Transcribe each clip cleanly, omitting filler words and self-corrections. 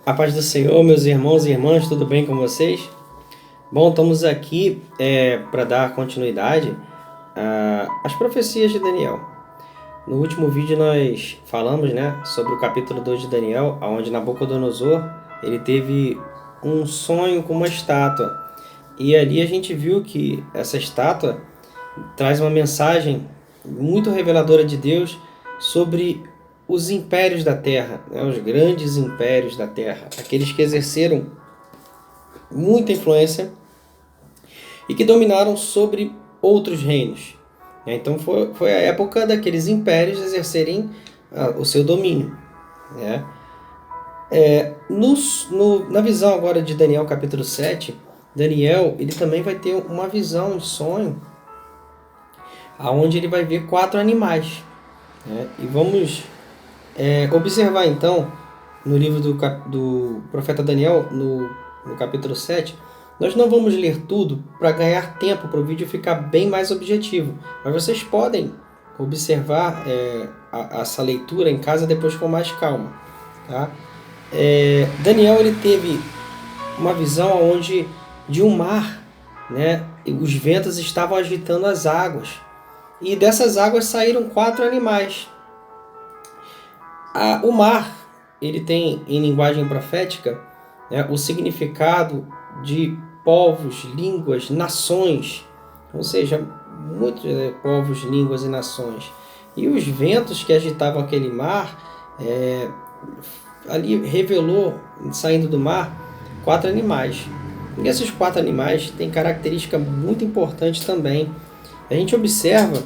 A paz do Senhor, meus irmãos e irmãs, tudo bem com vocês? Bom, estamos aqui para dar continuidade às profecias de Daniel. No último vídeo nós falamos, sobre o capítulo 2 de Daniel, onde Nabucodonosor ele teve um sonho com uma estátua. E ali a gente viu que essa estátua traz uma mensagem muito reveladora de Deus sobre os impérios da Terra, os grandes impérios da Terra, aqueles que exerceram muita influência e que dominaram sobre outros reinos. Então foi a época daqueles impérios exercerem o seu domínio. Na visão agora de Daniel capítulo 7, Daniel ele também vai ter uma visão, um sonho, onde ele vai ver 4 animais. E vamos observar então no livro do profeta Daniel, no capítulo 7. Nós não vamos ler tudo para ganhar tempo, para o vídeo ficar bem mais objetivo, mas vocês podem observar essa leitura em casa depois com mais calma. Tá? Daniel ele teve uma visão onde de um mar, os ventos estavam agitando as águas, e dessas águas saíram 4 animais. O mar ele tem, em linguagem profética, o significado de povos, línguas, nações, ou seja, muitos povos, línguas e nações. E os ventos que agitavam aquele mar, ali revelou, saindo do mar, 4 animais. E esses 4 animais têm característica muito importante também. A gente observa,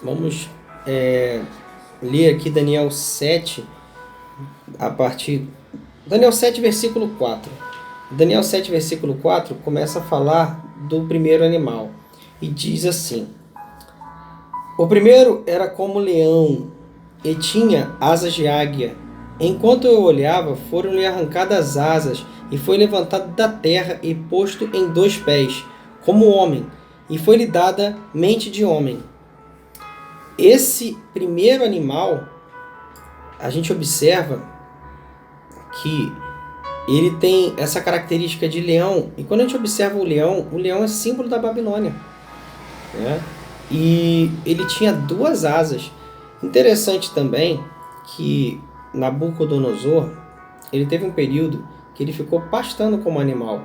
vamos ler aqui Daniel 7, Daniel 7, versículo 4. Daniel 7, versículo 4 começa a falar do primeiro animal. E diz assim: O primeiro era como leão e tinha asas de águia. Enquanto eu olhava, foram-lhe arrancadas asas e foi levantado da terra e posto em 2 pés, como homem, e foi-lhe dada mente de homem. Esse primeiro animal, a gente observa que ele tem essa característica de leão. E quando a gente observa o leão é símbolo da Babilônia. E ele tinha 2 asas. Interessante também que Nabucodonosor, ele teve um período que ele ficou pastando como animal.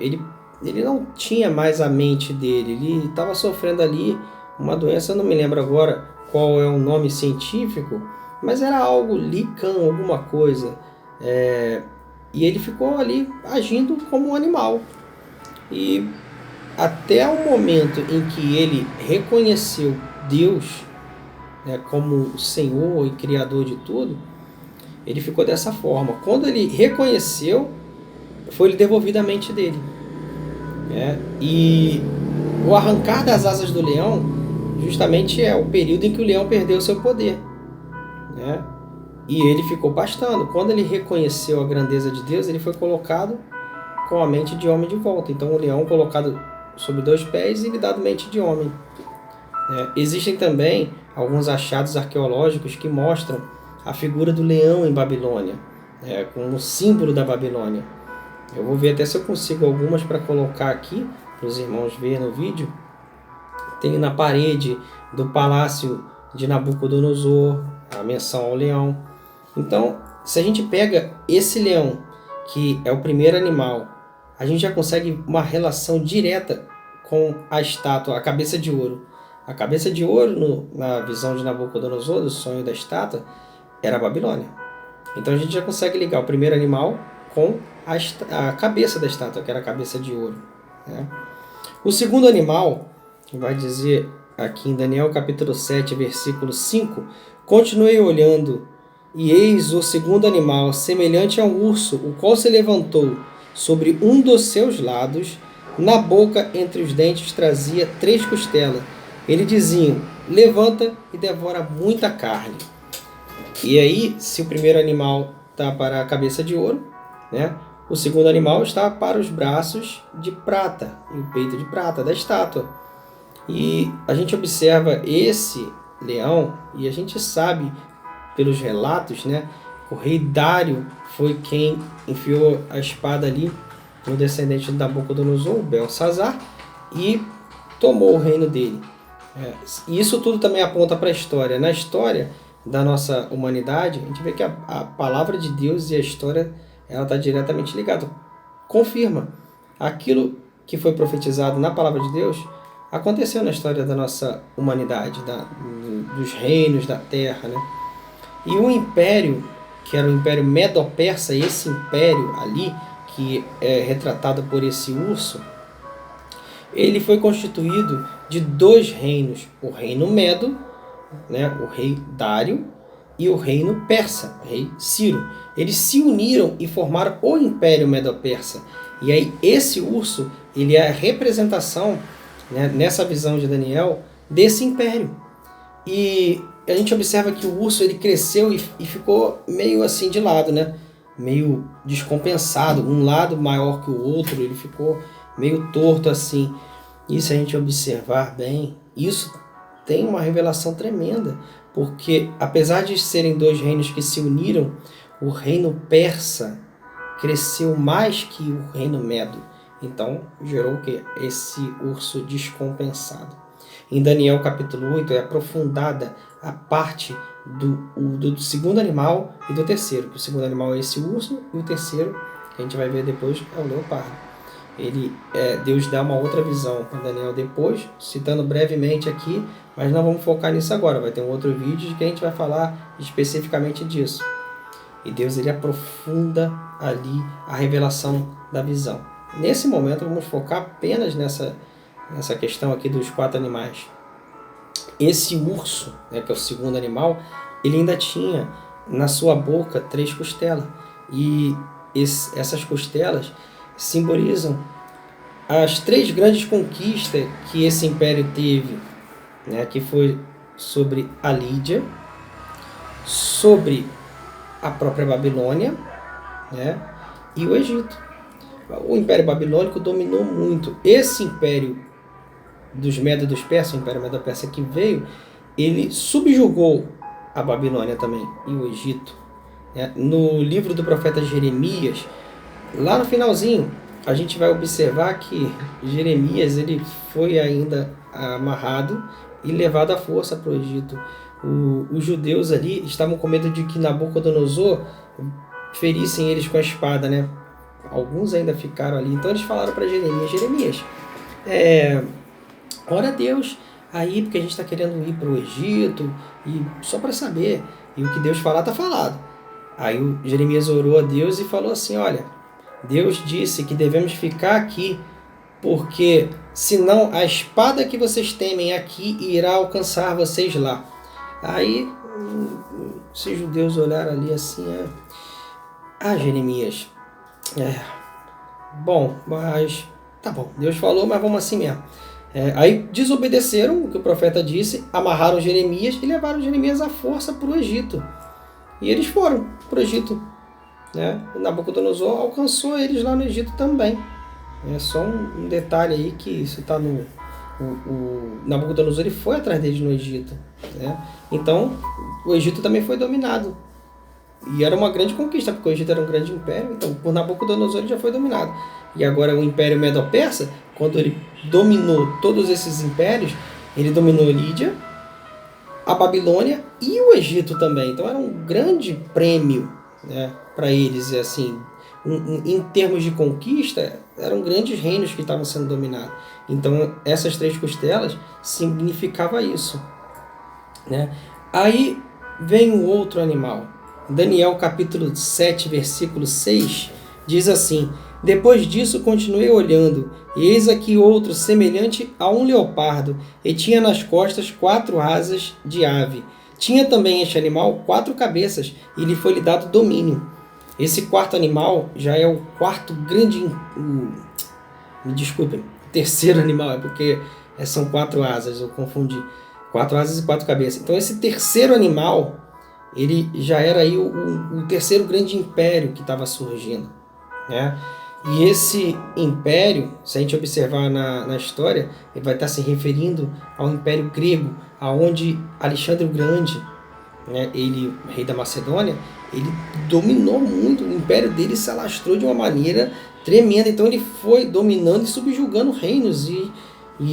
Ele não tinha mais a mente dele, ele estava sofrendo ali uma doença, eu não me lembro agora qual é o nome científico, mas era algo lícan, alguma coisa. E ele ficou ali agindo como um animal. E até o momento em que ele reconheceu Deus como Senhor e Criador de tudo, ele ficou dessa forma. Quando ele reconheceu, foi-lhe devolvida a mente dele. E o arrancar das asas do leão, justamente é o período em que o leão perdeu seu poder. E ele ficou pastando. Quando ele reconheceu a grandeza de Deus, ele foi colocado com a mente de homem de volta. Então o leão colocado sobre 2 pés e lhe dado mente de homem. Existem também alguns achados arqueológicos que mostram a figura do leão em Babilônia, como símbolo da Babilônia. Eu vou ver até se eu consigo algumas para colocar aqui, para os irmãos verem no vídeo. Tem na parede do palácio de Nabucodonosor a menção ao leão. Então, se a gente pega esse leão, que é o primeiro animal, a gente já consegue uma relação direta com a estátua, a cabeça de ouro. A cabeça de ouro, na visão de Nabucodonosor, do sonho da estátua, era a Babilônia. Então a gente já consegue ligar o primeiro animal com a cabeça da estátua, que era a cabeça de ouro. O segundo animal, vai dizer aqui em Daniel capítulo 7, versículo 5, continuei olhando, e eis o segundo animal, semelhante a um urso, o qual se levantou sobre um dos seus lados, na boca entre os dentes trazia 3 costelas. Ele dizia: levanta e devora muita carne. E aí, se o primeiro animal está para a cabeça de ouro, o segundo animal está para os braços de prata e o peito de prata da estátua. E a gente observa esse leão e a gente sabe pelos relatos, O rei Dário foi quem enfiou a espada ali no descendente de Nabucodonosor, Belsazar, e tomou o reino dele. E isso tudo também aponta para a história. Na história da nossa humanidade, a gente vê que a palavra de Deus e a história ela está diretamente ligada. Confirma. Aquilo que foi profetizado na palavra de Deus aconteceu na história da nossa humanidade, dos reinos da terra, né? E o império, que era o Império Medo-Persa, esse império ali, que é retratado por esse urso, ele foi constituído de dois reinos, o reino Medo, né, o rei Dário, e o reino Persa, o rei Ciro. Eles se uniram e formaram o Império Medo-Persa. E aí esse urso, ele é a representação, né, nessa visão de Daniel, desse império. E a gente observa que o urso ele cresceu e ficou meio assim de lado, né? Meio descompensado, um lado maior que o outro, ele ficou meio torto assim. E se a gente observar bem, isso tem uma revelação tremenda, porque apesar de serem dois reinos que se uniram, o reino persa cresceu mais que o reino medo. Então gerou o quê? Esse urso descompensado. Em Daniel capítulo 8 é aprofundada a parte do segundo animal e do terceiro. O segundo animal é esse urso e o terceiro, que a gente vai ver depois, é o leopardo. Deus dá uma outra visão para Daniel depois, citando brevemente aqui, mas não vamos focar nisso agora. Vai ter um outro vídeo que a gente vai falar especificamente disso. E Deus ele aprofunda ali a revelação da visão. Nesse momento vamos focar apenas nessa questão aqui dos 4 animais. Esse urso, né, que é o segundo animal, ele ainda tinha na sua boca 3 costelas. E essas costelas simbolizam as 3 grandes conquistas que esse império teve, né, que foi sobre a Lídia, sobre a própria Babilônia, né, e o Egito. O Império Babilônico dominou muito. Esse império dos Medos e dos Persas, o Império Medo-Persa que veio, ele subjugou a Babilônia também e o Egito. No livro do profeta Jeremias, lá no finalzinho, a gente vai observar que Jeremias ele foi ainda amarrado e levado à força para o Egito. Os judeus ali estavam com medo de que Nabucodonosor ferissem eles com a espada, né? Alguns ainda ficaram ali. Então eles falaram para Jeremias, ora a Deus aí, porque a gente está querendo ir para o Egito, e só para saber. E o que Deus falar, está falado. Aí o Jeremias orou a Deus e falou assim, olha, Deus disse que devemos ficar aqui, porque senão a espada que vocês temem aqui irá alcançar vocês lá. Aí esses judeus olharam ali assim, Jeremias, bom, mas tá bom, Deus falou, mas vamos assim mesmo. Aí desobedeceram o que o profeta disse, amarraram Jeremias e levaram Jeremias à força para o Egito. E eles foram para o Egito. Né? Nabucodonosor alcançou eles lá no Egito também. É só um detalhe aí que isso está no... O Nabucodonosor ele foi atrás deles no Egito. Né? Então, o Egito também foi dominado. E era uma grande conquista, porque o Egito era um grande império. Então, por Nabucodonosor ele já foi dominado. E agora o Império Medo-Persa, quando ele dominou todos esses impérios, ele dominou Lídia, a Babilônia e o Egito também. Então, era um grande prêmio, né, para eles. E, assim, em termos de conquista, eram grandes reinos que estavam sendo dominados. Então, essas 3 costelas significava isso. Né? Aí vem o outro animal. Daniel capítulo 7, versículo 6, diz assim, depois disso continuei olhando, e eis aqui outro semelhante a um leopardo, e tinha nas costas 4 asas de ave. Tinha também este animal 4 cabeças, e lhe foi-lhe dado domínio. Esse quarto animal já é o quarto grande... Me desculpem, terceiro animal, é porque são 4 asas, eu confundi. 4 asas e 4 cabeças. Então esse terceiro animal, ele já era aí o terceiro grande império que estava surgindo. Né? E esse império, se a gente observar na história, ele vai estar se referindo ao Império Grego, aonde Alexandre o Grande, né, ele, rei da Macedônia, ele dominou muito, o império dele se alastrou de uma maneira tremenda, então ele foi dominando e subjugando reinos, e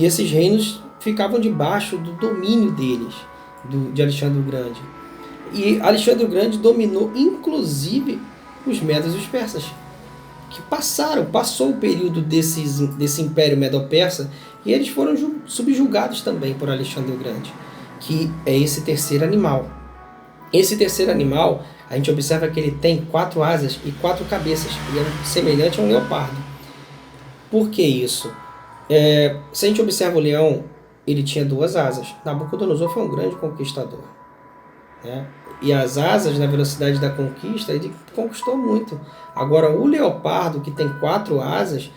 esses reinos ficavam debaixo do domínio deles, de Alexandre o Grande. E Alexandre o Grande dominou inclusive os medos e os persas, que passou o período desse império medo-persa, e eles foram subjugados também por Alexandre o Grande, que é esse terceiro animal. Esse terceiro animal, a gente observa que ele tem 4 asas e 4 cabeças, e é semelhante a um leopardo. Por que isso? Se a gente observa o leão, ele tinha 2 asas. Nabucodonosor foi um grande conquistador, né? E as asas, na velocidade da conquista, ele conquistou muito. Agora, o leopardo, que tem 4 asas,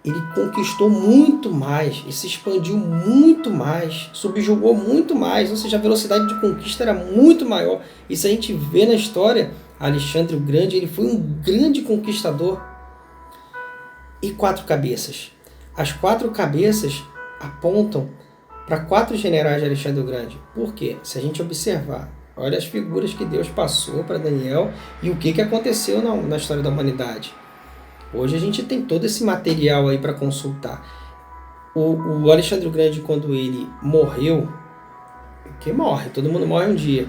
ele conquistou muito mais, e se expandiu muito mais, subjugou muito mais, ou seja, a velocidade de conquista era muito maior. Isso a gente vê na história. Alexandre o Grande, ele foi um grande conquistador. E 4 cabeças. As 4 cabeças apontam para 4 generais de Alexandre o Grande. Por quê? Se a gente observar, olha as figuras que Deus passou para Daniel e o que aconteceu na história da humanidade. Hoje a gente tem todo esse material aí para consultar. O Alexandre o Grande, quando ele morreu, que morre, todo mundo morre um dia.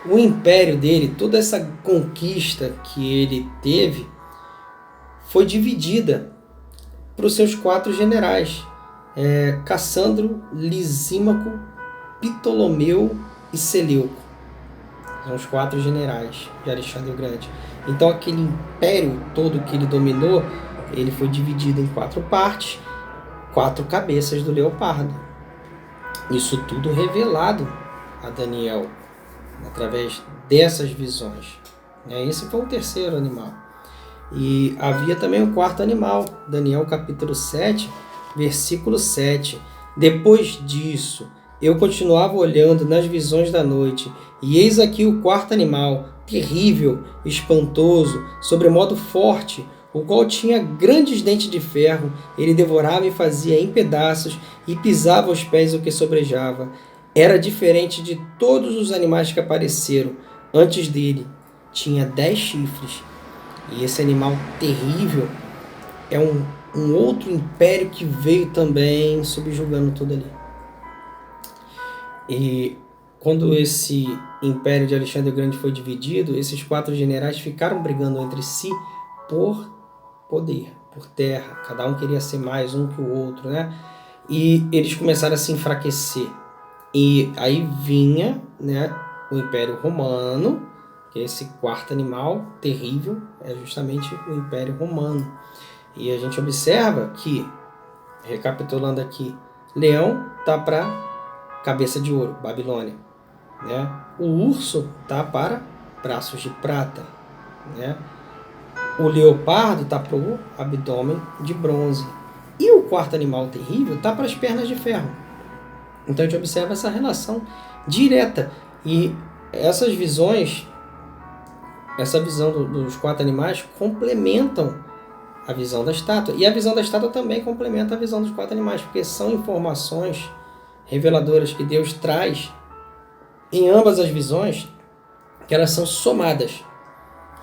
O império dele, toda essa conquista que ele teve, foi dividida para os seus 4 generais. Cassandro, Lisímaco, Ptolomeu e Seleuco. São os 4 generais de Alexandre o Grande. Então aquele império todo que ele dominou, ele foi dividido em 4 partes, 4 cabeças do leopardo. Isso tudo revelado a Daniel, através dessas visões. Esse foi o terceiro animal. E havia também o 4º animal, Daniel capítulo 7, versículo 7. Depois disso, eu continuava olhando nas visões da noite, e eis aqui o 4º animal, terrível, espantoso, sobremodo forte, o qual tinha grandes dentes de ferro. Ele devorava e fazia em pedaços, e pisava aos pés o que sobrejava. Era diferente de todos os animais que apareceram antes dele. Tinha 10 chifres. E esse animal terrível é um outro império que veio também subjugando tudo ali. E quando esse império de Alexandre o Grande foi dividido, esses 4 generais ficaram brigando entre si por poder, por terra. Cada um queria ser mais um que o outro, né? E eles começaram a se enfraquecer. E aí vinha, né, o Império Romano, que é esse 4º animal terrível, é justamente o Império Romano. E a gente observa que, recapitulando aqui, leão está para cabeça de ouro, Babilônia, né? O urso está para braços de prata, né? O leopardo está para o abdômen de bronze. E o 4º animal terrível está para as pernas de ferro. Então a gente observa essa relação direta. E essas visões, essa visão dos 4 animais complementam a visão da estátua. E a visão da estátua também complementa a visão dos 4 animais, porque são informações reveladoras que Deus traz em ambas as visões, que elas são somadas.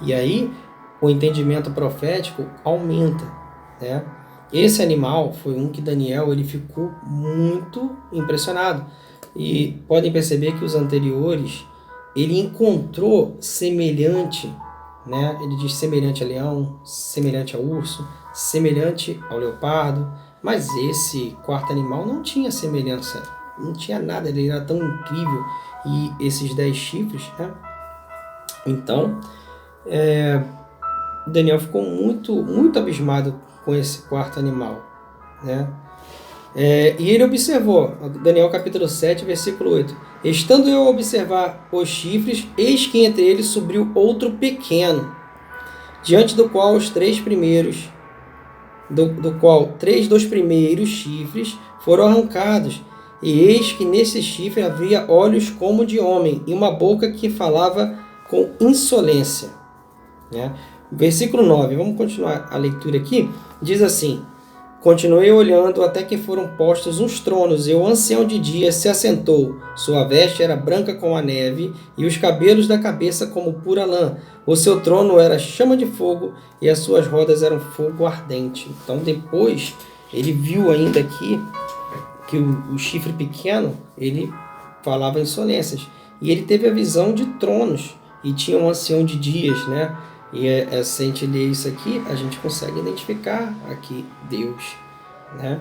E aí o entendimento profético aumenta, né? Esse animal foi um que Daniel ele ficou muito impressionado. E podem perceber que os anteriores ele encontrou semelhante, né? Ele diz semelhante a leão, semelhante a urso, semelhante ao leopardo, mas esse 4º animal não tinha semelhança, não tinha nada, ele era tão incrível. E esses 10 chifres, né? Então, Daniel ficou muito abismado com esse 4º animal, né? E ele observou, Daniel capítulo 7, versículo 8. Estando eu a observar os chifres, eis que entre eles subiu outro pequeno, diante do qual os 3 primeiros, três dos primeiros chifres foram arrancados. E eis que nesse chifre havia olhos como de homem, e uma boca que falava com insolência, né? Versículo 9, vamos continuar a leitura aqui, diz assim: Continuei olhando até que foram postos uns tronos, e o ancião de dias se assentou. Sua veste era branca como a neve, e os cabelos da cabeça como pura lã. O seu trono era chama de fogo, e as suas rodas eram fogo ardente. Então depois ele viu ainda aqui que o chifre pequeno, ele falava insolências. E ele teve a visão de tronos, e tinha um ancião de dias, né? E se a gente lê isso aqui, a gente consegue identificar aqui Deus, né?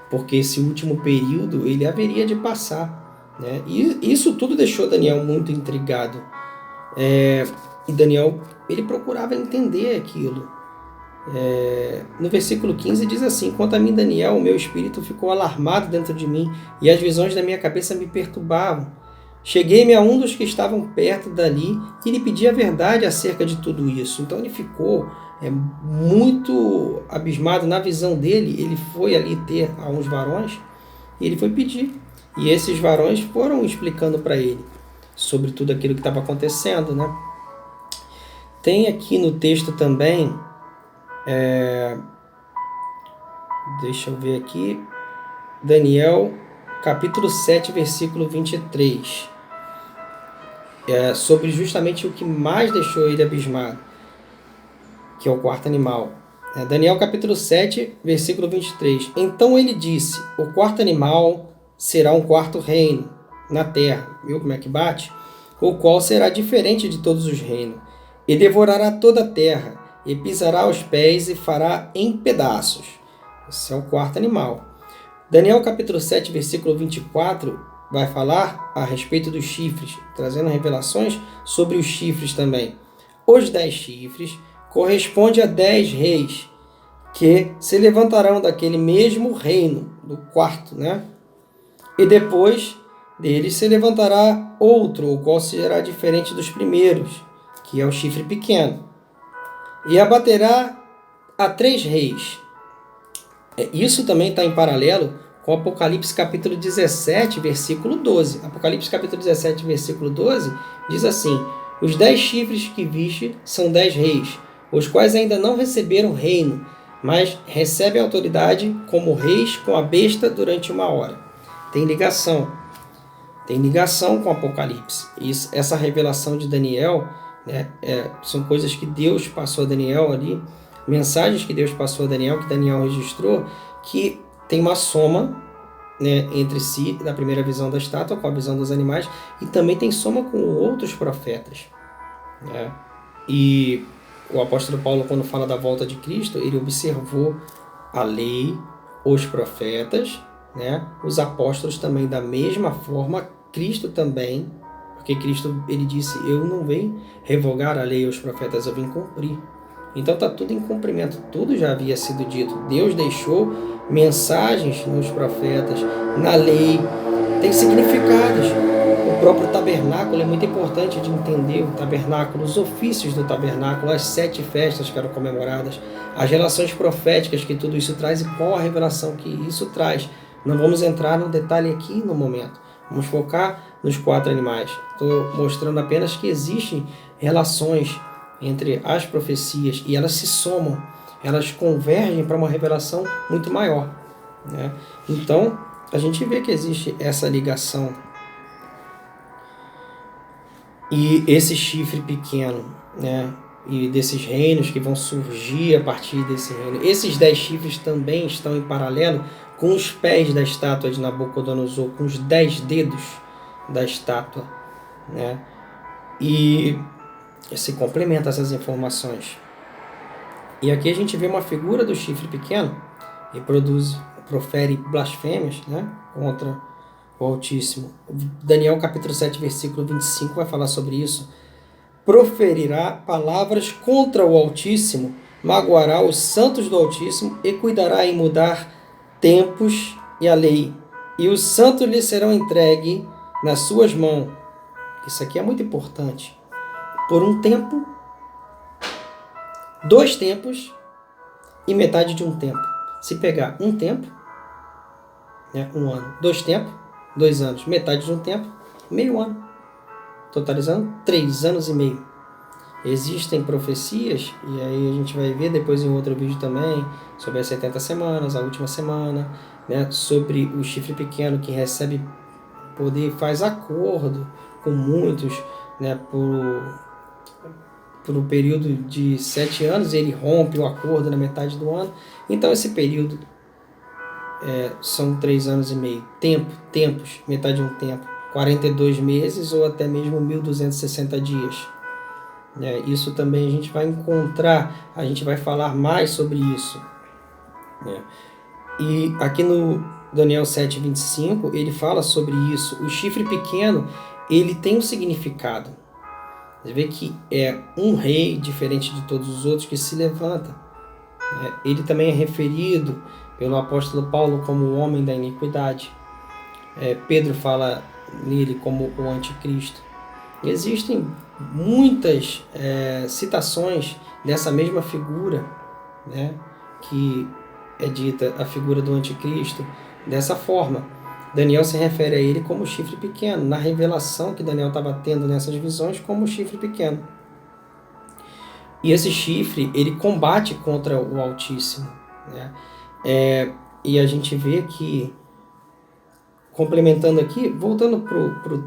Porque esse último período ele haveria de passar, né? E isso tudo deixou Daniel muito intrigado. E Daniel, ele procurava entender aquilo. No versículo 15 diz assim: quanto a mim, Daniel, o meu espírito ficou alarmado dentro de mim, e as visões da minha cabeça me perturbavam. Cheguei-me a um dos que estavam perto dali e lhe pedi a verdade acerca de tudo isso. Então ele ficou muito abismado na visão dele. Ele foi ali ter a uns varões e ele foi pedir. E esses varões foram explicando para ele sobre tudo aquilo que estava acontecendo, né? Tem aqui no texto também, deixa eu ver aqui, Daniel capítulo 7, versículo 23. Sobre justamente o que mais deixou ele abismado, que é o quarto animal. Daniel capítulo 7, versículo 23. Então ele disse: o quarto animal será um quarto reino na terra. Viu como é que bate? O qual será diferente de todos os reinos. E devorará toda a terra, e pisará os pés e fará em pedaços. Esse é o quarto animal. Daniel capítulo 7, versículo 24, vai falar a respeito dos chifres, trazendo revelações sobre os chifres também. Os 10 chifres correspondem a 10 reis, que se levantarão daquele mesmo reino, do quarto, né? E depois deles se levantará outro, o qual será diferente dos primeiros, que é o chifre pequeno. E abaterá a 3 reis. Isso também está em paralelo com Apocalipse capítulo 17, versículo 12. Apocalipse capítulo 17, versículo 12, diz assim: os 10 chifres que viste são 10 reis, os quais ainda não receberam reino, mas recebem autoridade como reis com a besta durante 1 hora. Tem ligação com Apocalipse. Essa revelação de Daniel, né, são coisas que Deus passou a Daniel ali, mensagens que Deus passou a Daniel, que Daniel registrou, que tem uma soma, né, entre si, da primeira visão da estátua com a visão dos animais, e também tem soma com outros profetas, né? E o apóstolo Paulo, quando fala da volta de Cristo, ele observou a lei, os profetas, né, os apóstolos também da mesma forma, Cristo também, porque Cristo, ele disse: eu não vim revogar a lei e os profetas, eu vim cumprir. Então está tudo em cumprimento, tudo já havia sido dito. Deus deixou mensagens nos profetas, na lei, tem significados. O próprio tabernáculo é muito importante de entender. O tabernáculo, os ofícios do tabernáculo, as 7 festas que eram comemoradas, as relações proféticas que tudo isso traz e qual a revelação que isso traz. Não vamos entrar no detalhe aqui no momento. Vamos focar nos 4 animais. Estou mostrando apenas que existem relações entre as profecias e elas se somam, elas convergem para uma revelação muito maior, né? Então, a gente vê que existe essa ligação. E esse chifre pequeno, né, e desses reinos que vão surgir a partir desse reino, esses 10 chifres também estão em paralelo com os pés da estátua de Nabucodonosor, com os 10 dedos da estátua, né? E se complementa essas informações. E aqui a gente vê uma figura do chifre pequeno e profere blasfêmias, né, contra o Altíssimo. Daniel capítulo 7, versículo 25 vai falar sobre isso. Proferirá palavras contra o Altíssimo, magoará os santos do Altíssimo e cuidará em mudar tempos e a lei. E os santos lhe serão entregues nas suas mãos. Isso aqui é muito importante. Por um tempo, 2 tempos e metade de um tempo. Se pegar um tempo, né, 1 ano, 2 tempos, 2 anos, metade de um tempo, meio ano. Totalizando 3 anos e meio. Existem profecias, e aí a gente vai ver depois em outro vídeo também, sobre as 70 semanas, a última semana, né, sobre o chifre pequeno que recebe poder, faz acordo com muitos, né, por um período de 7 anos, ele rompe o acordo na metade do ano. Então esse período são 3 anos e meio. Tempos, metade de um tempo. 42 meses ou até mesmo 1.260 dias. Isso também a gente vai encontrar, a gente vai falar mais sobre isso. E aqui no Daniel 7:25, ele fala sobre isso. O chifre pequeno, ele tem um significado. Você vê que é um rei diferente de todos os outros que se levanta. Ele também é referido pelo apóstolo Paulo como o homem da iniquidade. Pedro fala nele como o anticristo. Existem muitas citações dessa mesma figura, né, que é dita a figura do anticristo dessa forma. Daniel se refere a ele como chifre pequeno, na revelação que Daniel estava tendo nessas visões como chifre pequeno. E esse chifre, ele combate contra o Altíssimo, né? E a gente vê que, complementando aqui, voltando para o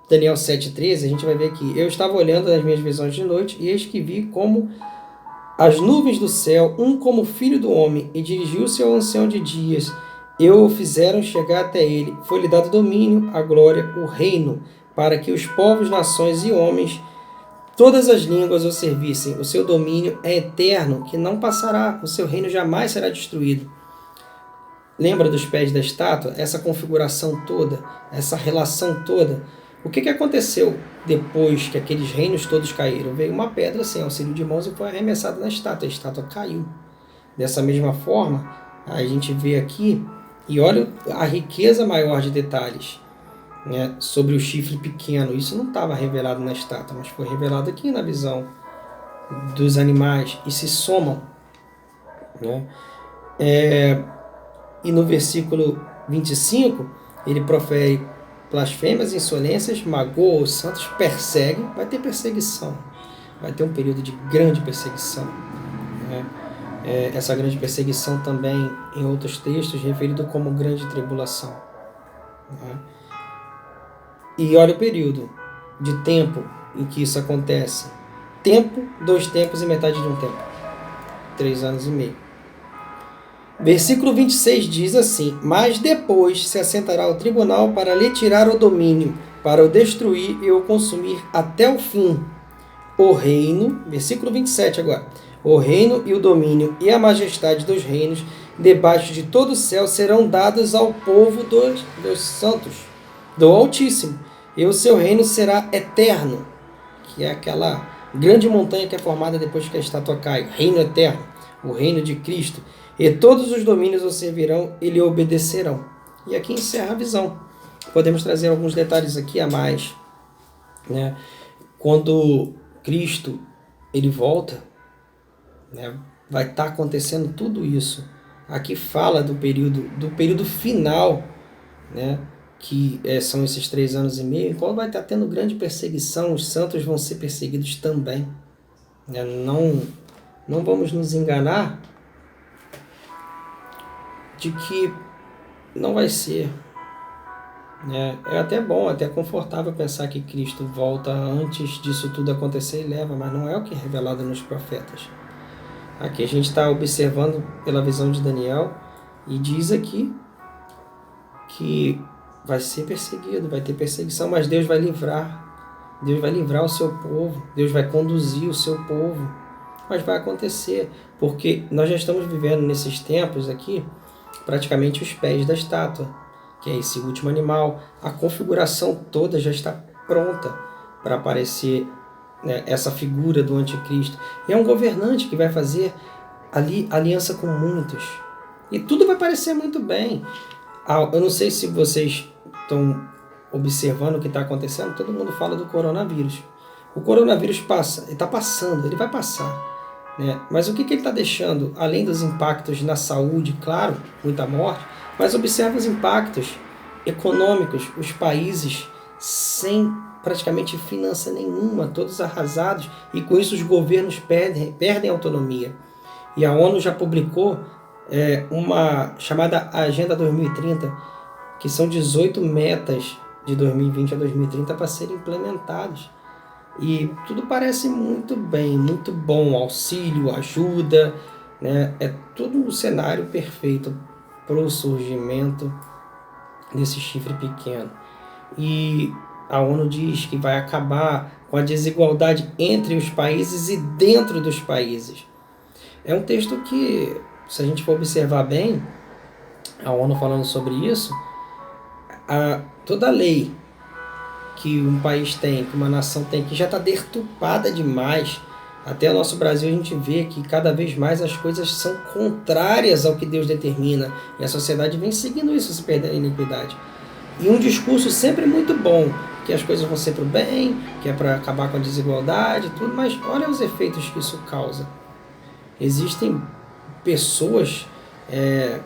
Daniel 7:13, a gente vai ver que eu estava olhando nas minhas visões de noite, e eis que vi como as nuvens do céu, um como filho do homem, e dirigiu-se ao ancião de dias, e o fizeram chegar até ele. Foi-lhe dado domínio, a glória, o reino, para que os povos, nações e homens, todas as línguas o servissem. O seu domínio é eterno, que não passará, o seu reino jamais será destruído. Lembra dos pés da estátua? Essa configuração toda, essa relação toda. O que aconteceu depois que aqueles reinos todos caíram? Veio uma pedra sem auxílio de mãos e foi arremessada na estátua. A estátua caiu. Dessa mesma forma, a gente vê aqui, e olha a riqueza maior de detalhes, né, sobre o chifre pequeno. Isso não estava revelado na estátua, mas foi revelado aqui na visão dos animais e se somam, né? E no versículo 25, ele profere blasfêmias, insolências, magoa os santos, persegue, vai ter perseguição, vai ter um período de grande perseguição, né? Essa grande perseguição também, em outros textos, referido como grande tribulação, né? E olha o período de tempo em que isso acontece. Tempo, 2 tempos e metade de um tempo. 3 anos e meio. Versículo 26 diz assim: mas depois se assentará o tribunal para lhe tirar o domínio, para o destruir e o consumir até o fim. O reino, versículo 27 agora, o reino e o domínio e a majestade dos reinos debaixo de todo o céu serão dados ao povo dos santos, do Altíssimo, e o seu reino será eterno, que é aquela grande montanha que é formada depois que a estátua cai, reino eterno, o reino de Cristo, e todos os domínios o servirão e lhe obedecerão. E aqui encerra a visão. Podemos trazer alguns detalhes aqui a mais, né? Quando Cristo ele volta, né, vai estar acontecendo tudo isso. Aqui fala do período final, né, que são esses 3 anos e meio, quando vai estar tendo grande perseguição, os santos vão ser perseguidos também, né? Não vamos nos enganar de que não vai ser, né? É até bom, até confortável pensar que Cristo volta antes disso tudo acontecer e leva, mas não é o que é revelado nos profetas. Aqui a gente está observando pela visão de Daniel e diz aqui que vai ser perseguido, vai ter perseguição, mas Deus vai livrar. Deus vai livrar o seu povo, Deus vai conduzir o seu povo, mas vai acontecer, porque nós já estamos vivendo nesses tempos aqui praticamente os pés da estátua, que é esse último animal. A configuração toda já está pronta para aparecer, né, essa figura do anticristo. E é um governante que vai fazer ali aliança com muitos. E tudo vai parecer muito bem. Eu não sei se vocês estão observando o que está acontecendo. Todo mundo fala do coronavírus. O coronavírus passa, ele está passando, ele vai passar, né? Mas o que ele está deixando, além dos impactos na saúde, claro, muita morte, mas observa os impactos econômicos, os países sem praticamente finança nenhuma, todos arrasados, e com isso os governos perdem autonomia. E a ONU já publicou uma chamada Agenda 2030, que são 18 metas de 2020 a 2030 para serem implementadas. E tudo parece muito bem, muito bom, auxílio, ajuda, né? É tudo um cenário perfeito para o surgimento desse chifre pequeno. E a ONU diz que vai acabar com a desigualdade entre os países e dentro dos países. É um texto que, se a gente for observar bem, a ONU falando sobre isso, toda lei que um país tem, que uma nação tem, que já está deturpada demais. Até o nosso Brasil a gente vê que cada vez mais as coisas são contrárias ao que Deus determina. E a sociedade vem seguindo isso, se perdendo a iniquidade. E um discurso sempre muito bom, que as coisas vão ser para o bem, que é para acabar com a desigualdade, tudo, mas olha os efeitos que isso causa. Existem pessoas,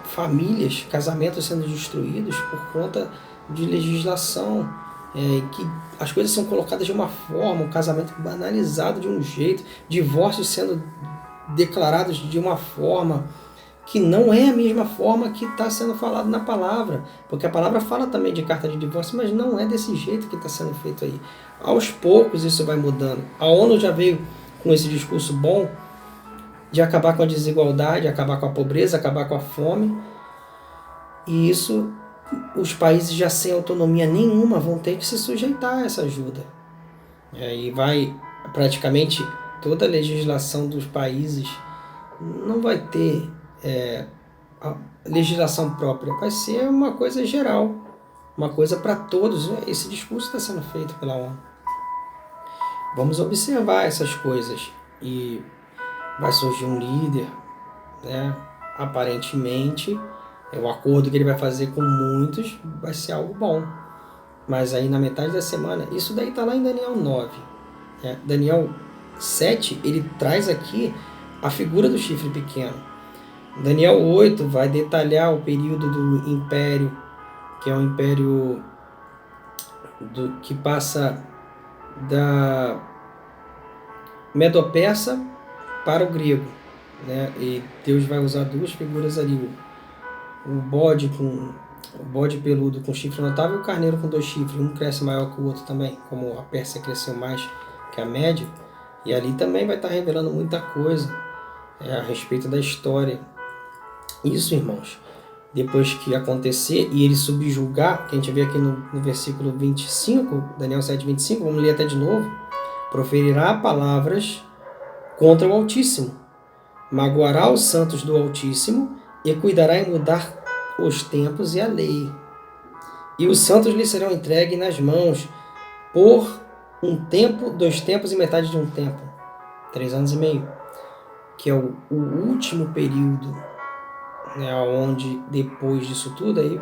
famílias, casamentos sendo destruídos por conta de legislação, que as coisas são colocadas de uma forma, o casamento banalizado de um jeito, divórcios sendo declarados de uma forma que não é a mesma forma que está sendo falado na palavra, porque a palavra fala também de carta de divórcio, mas não é desse jeito que está sendo feito aí. Aos poucos isso vai mudando. A ONU já veio com esse discurso bom de acabar com a desigualdade, acabar com a pobreza, acabar com a fome, e isso os países já sem autonomia nenhuma vão ter que se sujeitar a essa ajuda. E aí vai praticamente toda a legislação dos países não vai ter a legislação própria, vai ser uma coisa geral, uma coisa para todos. Esse discurso está sendo feito pela ONU. Vamos observar essas coisas e vai surgir um líder, né? Aparentemente, o acordo que ele vai fazer com muitos vai ser algo bom. Mas aí na metade da semana, isso daí está lá em Daniel 9. Daniel 7, ele traz aqui a figura do chifre pequeno. Daniel 8 vai detalhar o período do império, que é um império que passa da Medo-Persa para o grego, né? E Deus vai usar duas figuras ali, o bode peludo com chifre notável e o carneiro com 2 chifres. Um cresce maior que o outro também, como a Pérsia cresceu mais que a média. E ali também vai estar revelando muita coisa a respeito da história. Isso, irmãos, depois que acontecer e ele subjugar, que a gente vê aqui no versículo 25, Daniel 7, 25, vamos ler até de novo. Proferirá palavras contra o Altíssimo, magoará os santos do Altíssimo e cuidará em mudar os tempos e a lei. E os santos lhe serão entregues nas mãos por 1 tempo, 2 tempos e metade de 1 tempo, 3 anos e meio, que é o último período, né, onde depois disso tudo aí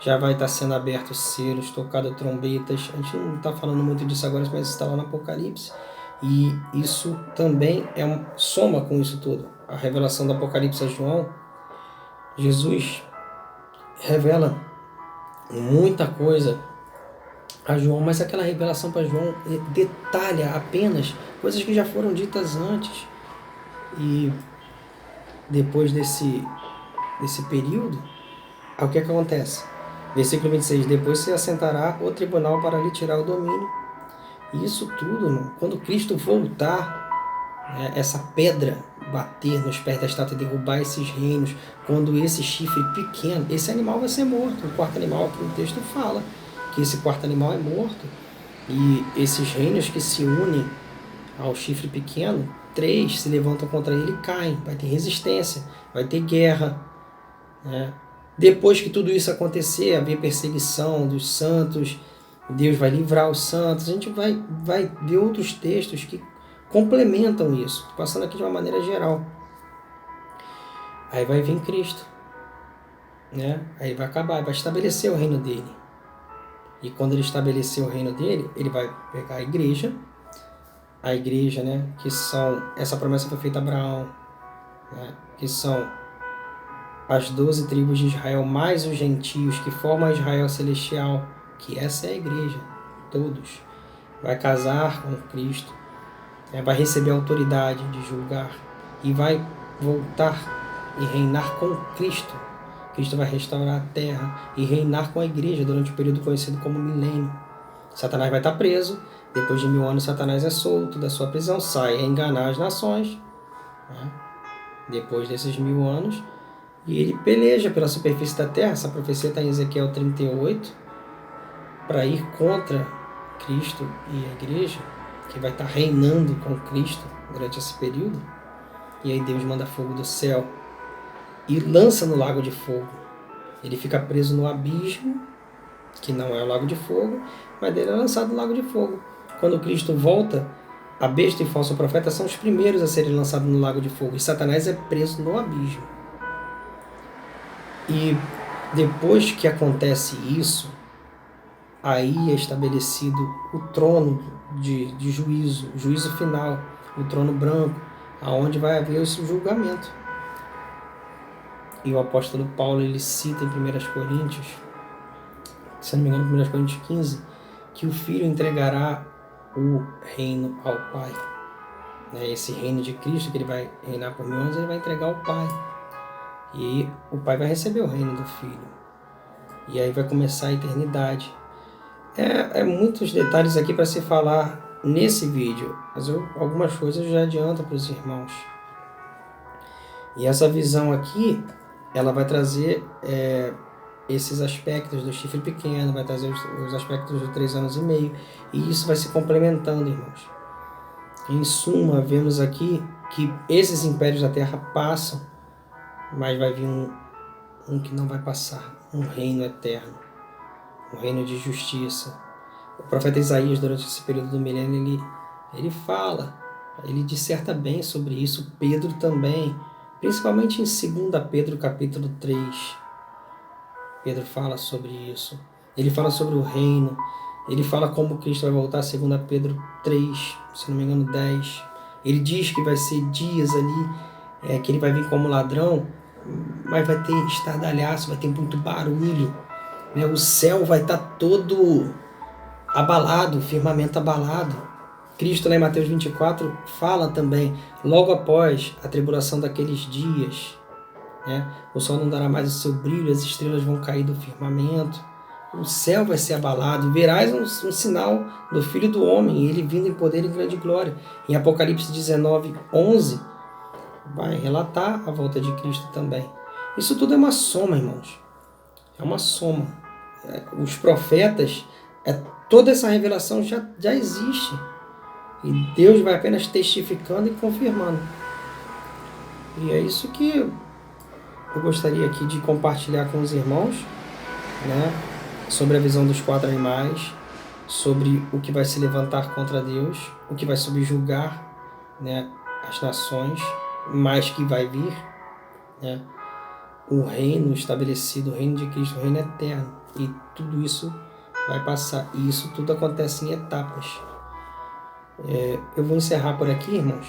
já vai estar sendo abertos selos, tocado trombetas. A gente não está falando muito disso agora, mas está lá no Apocalipse. E isso também soma com isso tudo. A revelação do Apocalipse a João, Jesus revela muita coisa a João, mas aquela revelação para João detalha apenas coisas que já foram ditas antes. E depois desse período, o que acontece? Versículo 26, depois se assentará o tribunal para lhe tirar o domínio. E isso tudo, irmão, quando Cristo voltar, essa pedra bater nos pés da estátua e derrubar esses reinos, quando esse chifre pequeno, esse animal vai ser morto. O quarto animal, aqui no texto fala que esse quarto animal é morto. E esses reinos que se unem ao chifre pequeno, 3 se levantam contra ele e caem. Vai ter resistência, vai ter guerra, né? Depois que tudo isso acontecer, haver perseguição dos santos, Deus vai livrar os santos. A gente vai ver outros textos que complementam isso. Estou passando aqui de uma maneira geral. Aí vai vir Cristo, né? Aí vai acabar, vai estabelecer o reino dele. E quando ele estabelecer o reino dele, ele vai pegar a igreja, né? Que são, essa promessa foi feita a Abraão, né? Que são as 12 tribos de Israel, mais os gentios que formam Israel celestial, que essa é a igreja, todos. vai casar com Cristo, vai receber a autoridade de julgar e vai voltar e reinar com Cristo. Cristo vai restaurar a terra e reinar com a igreja durante o período conhecido como milênio. Satanás vai estar preso, depois de 1000 anos Satanás é solto da sua prisão, sai a enganar as nações, né? Depois desses 1000 anos, e ele peleja pela superfície da terra. Essa profecia está em Ezequiel 38, para ir contra Cristo e a igreja, que vai estar reinando com Cristo durante esse período. E aí Deus manda fogo do céu e lança no lago de fogo. Ele fica preso no abismo, que não é o lago de fogo, mas ele é lançado no lago de fogo. Quando Cristo volta, a besta e o falso profeta são os primeiros a serem lançados no lago de fogo, e Satanás é preso no abismo. E depois que acontece isso, aí é estabelecido o trono de juízo, o juízo final, o trono branco, aonde vai haver esse julgamento. E o apóstolo Paulo, ele cita em 1 Coríntios, se não me engano, 1 Coríntios 15, que o Filho entregará o reino ao Pai. Esse reino de Cristo, que ele vai reinar por 1000 anos, ele vai entregar ao Pai. E o Pai vai receber o reino do Filho. E aí vai começar a eternidade. Muitos detalhes aqui para se falar nesse vídeo, mas algumas coisas eu já adianto para os irmãos. E essa visão aqui, ela vai trazer esses aspectos do chifre pequeno, vai trazer os aspectos de 3 anos e meio, e isso vai se complementando, irmãos. Em suma, vemos aqui que esses impérios da terra passam, mas vai vir um que não vai passar, um reino eterno, um reino de justiça. O profeta Isaías, durante esse período do milênio, ele fala, ele disserta bem sobre isso. Pedro também, principalmente em 2 Pedro capítulo 3, Pedro fala sobre isso. Ele fala sobre o reino, ele fala como Cristo vai voltar, 2 Pedro 3, se não me engano 10. Ele diz que vai ser dias ali, que ele vai vir como ladrão, mas vai ter estardalhaço, vai ter muito barulho, né? O céu vai estar todo abalado, o firmamento abalado. Cristo, lá em Mateus 24, fala também, logo após a tribulação daqueles dias, né? O sol não dará mais o seu brilho, as estrelas vão cair do firmamento, o céu vai ser abalado, verás um sinal do Filho do Homem, ele vindo em poder e grande glória. Em Apocalipse 19, 11, vai relatar a volta de Cristo também. Isso tudo é uma soma, irmãos. É uma soma. Os profetas, toda essa revelação já existe. E Deus vai apenas testificando e confirmando. E é isso que eu gostaria aqui de compartilhar com os irmãos, né? Sobre a visão dos 4 animais, sobre o que vai se levantar contra Deus, o que vai subjugar, né, as nações, mas que vai vir, né? O reino estabelecido, o reino de Cristo, o reino eterno. E tudo isso vai passar. E isso tudo acontece em etapas. Eu vou encerrar por aqui, irmãos.